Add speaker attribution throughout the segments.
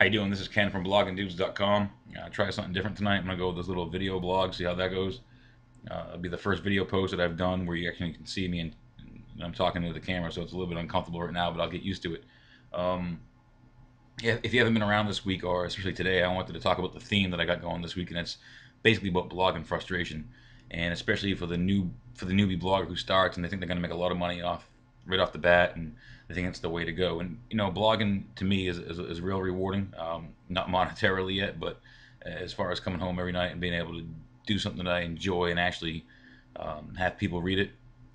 Speaker 1: How you doing? This is Ken from bloggingdudes.com. Try something different tonight. I'm gonna go with this little video blog, see how that goes. It'll be the first video post that I've done where you actually can see me and I'm talking to the camera, so it's a little bit uncomfortable right now, but I'll get used to it. Um, yeah, if you haven't been around this week, or especially today, I wanted to talk about the theme that I got going this week, and it's basically about blogging frustration, and especially for the newbie blogger who starts and they think they're gonna make a lot of money off right off the bat, and I think it's the way to go. And blogging to me is real rewarding. Not monetarily yet, but as far as coming home every night and being able to do something that I enjoy and actually have people read it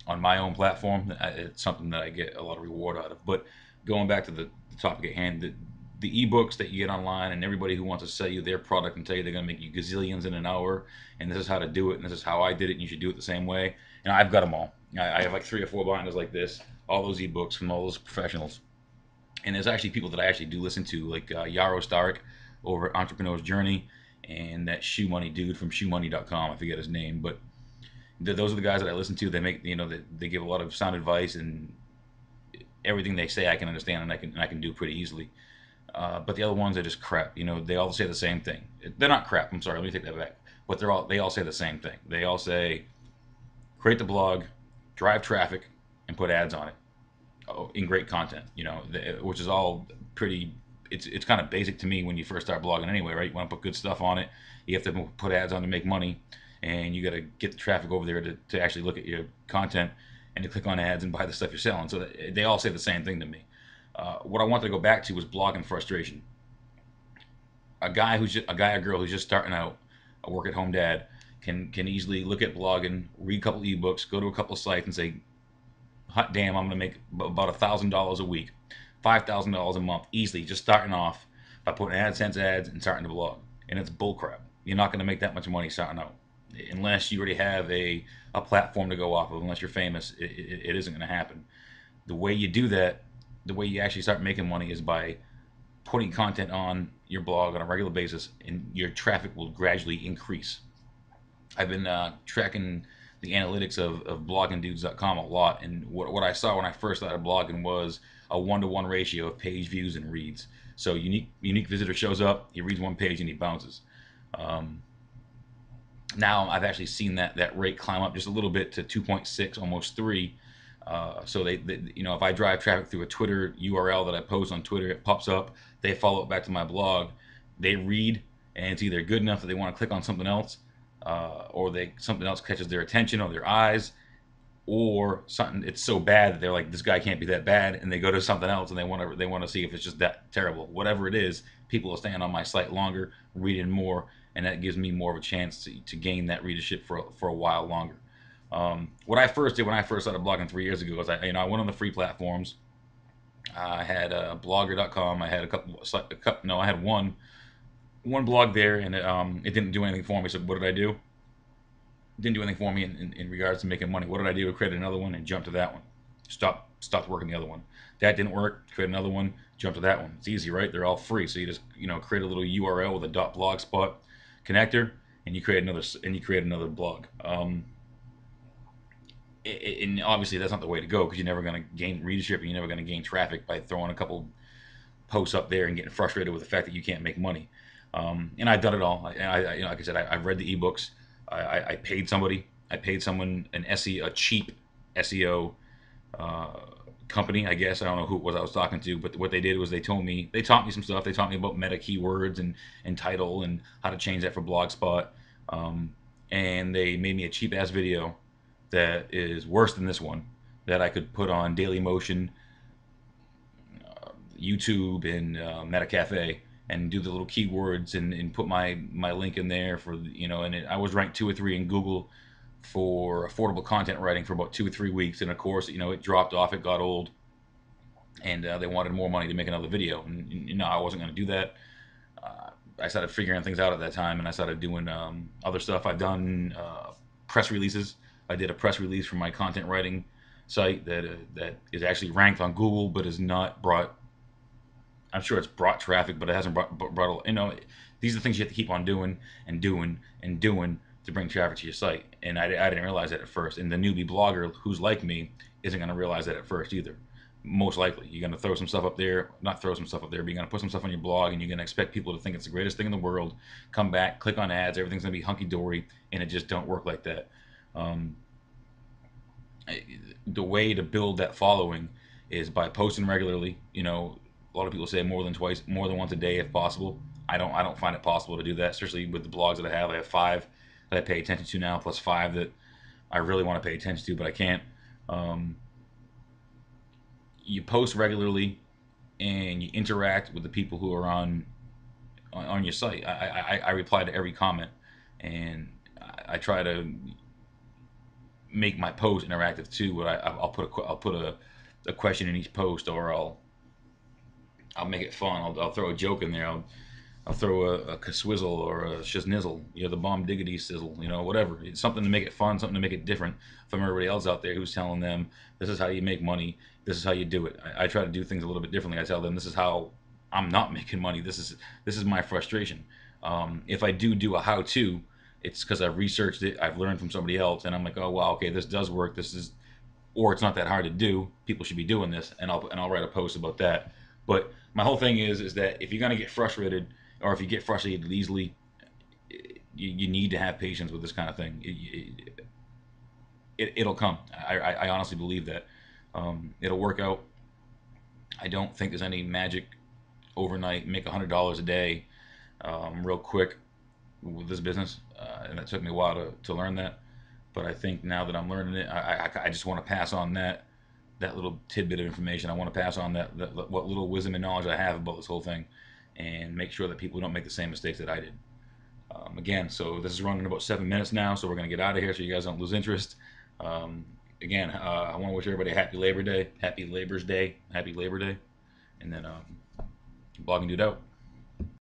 Speaker 1: on my own platform, it's something that I get a lot of reward out of. But going back to the topic at hand, the ebooks that you get online and everybody who wants to sell you their product and tell you they're going to make you gazillions in an hour and this is how to do it and this is how I did it and you should do it the same way. And I've got them all. I have like 3 or 4 binders like this, all those ebooks from all those professionals. And there's actually people that I actually do listen to, like Yaro Starik over at Entrepreneur's Journey, and that Shoe Money dude from shoemoney.com. I forget his name, but those are the guys that I listen to. They make they give a lot of sound advice, and everything they say I can understand and I can do pretty easily. But the other ones are just crap. They all say the same thing. They're not crap. I'm sorry. Let me take that back. But they all say the same thing. They all say create the blog, drive traffic, and put ads on it in great content. Which is all pretty. It's kind of basic to me when you first start blogging anyway, right? You want to put good stuff on it. You have to put ads on to make money, and you got to get the traffic over there to actually look at your content and to click on ads and buy the stuff you're selling. So they all say the same thing to me. What I wanted to go back to was blogging frustration. A guy or girl who's just starting out, a work-at-home dad, can easily look at blogging, read a couple ebooks, go to a couple of sites, and say, "Hot damn, I'm going to make about $1,000 a week, $5,000 a month, easily, just starting off by putting AdSense ads and starting to blog." And it's bullcrap. You're not going to make that much money starting out, unless you already have a platform to go off of. Unless you're famous, it isn't going to happen. The way you do that, the way you actually start making money, is by putting content on your blog on a regular basis, and your traffic will gradually increase. I've been tracking the analytics of bloggingdudes.com a lot, and what I saw when I first started blogging was a 1-to-1 ratio of page views and reads. So unique visitor shows up, he reads one page and he bounces. Now I've actually seen that rate climb up just a little bit to 2.6, almost 3. So if I drive traffic through a Twitter URL that I post on Twitter, it pops up. They follow it back to my blog. They read, and it's either good enough that they want to click on something else, or something else catches their attention or their eyes, or something it's so bad that they're like, this guy can't be that bad, and they go to something else and they want to see if it's just that terrible. Whatever it is, people are staying on my site longer, reading more, and that gives me more of a chance to gain that readership for a while longer. What I first did when I first started blogging 3 years ago was I went on the free platforms. I had blogger.com. I had I had one blog there, and it didn't do anything for me. So what did I do? It didn't do anything for me in regards to making money. What did I do? I created another one and jumped to that one. Stopped working the other one. That didn't work. Create another one. Jump to that one. It's easy, right? They're all free. So you just create a little URL with a .blogspot connector, and you create another blog. And obviously that's not the way to go, because you're never going to gain readership and you're never going to gain traffic by throwing a couple posts up there and getting frustrated with the fact that you can't make money. And I've done it all. Like I said, I've read the ebooks. I paid somebody. I paid someone a cheap SEO company, I guess. I don't know who it was I was talking to, but what they did was they taught me some stuff. They taught me about meta keywords and title and how to change that for Blogspot. And they made me a cheap ass video that is worse than this one, that I could put on Dailymotion, YouTube, and MetaCafe, and do the little keywords and put my link in there for I was ranked 2 or 3 in Google for affordable content writing for about 2 or 3 weeks, and of course it dropped off, it got old, and they wanted more money to make another video, and I wasn't going to do that. I started figuring things out at that time, and I started doing other stuff. I've done press releases. I did a press release for my content writing site that is actually ranked on Google, but is not brought. I'm sure it's brought traffic, but it hasn't brought. These are things you have to keep on doing and doing and doing to bring traffic to your site. And I didn't realize that at first. And the newbie blogger who's like me isn't going to realize that at first either. most likely. You're going to throw some stuff up there, not throw some stuff up there, but you're going to put some stuff on your blog, and you're going to expect people to think it's the greatest thing in the world, come back, click on ads, everything's going to be hunky-dory, and it just don't work like that. Um, the way to build that following is by posting regularly. You know, a lot of people say more than once a day if possible. I don't find it possible to do that, especially with the blogs that I have. I have 5 that I pay attention to now, plus 5 that I really want to pay attention to, but I can't. Um, you post regularly and you interact with the people who are on your site. I reply to every comment, and I try to make my post interactive too. Where I'll put a question in each post, or I'll make it fun. I'll throw a joke in there. I'll throw a swizzle or a shiznizzle, you know, the bomb diggity sizzle, you know, whatever. It's something to make it fun, something to make it different from everybody else out there who's telling them this is how you make money, this is how you do it. I try to do things a little bit differently. I tell them this is how I'm not making money. This is my frustration. If I do a how-to, it's because I've researched it, I've learned from somebody else, and I'm like, oh wow, okay, this does work. This is, or it's not that hard to do. People should be doing this, and I'll write a post about that. But my whole thing is that if you're gonna get frustrated, or if you get frustrated easily, you need to have patience with this kind of thing. It'll come. I honestly believe that. It'll work out. I don't think there's any magic overnight make $100 a day real quick with this business, and it took me a while to learn that. But I think now that I'm learning it, I just want to pass on that little tidbit of information. I want to pass on that what little wisdom and knowledge I have about this whole thing, and make sure that people don't make the same mistakes that I did. Again, so this is running about 7 minutes now, so we're going to get out of here so you guys don't lose interest. Again, I want to wish everybody a happy Labor Day, happy Labor's Day, happy Labor Day, and then Blogging Dude out.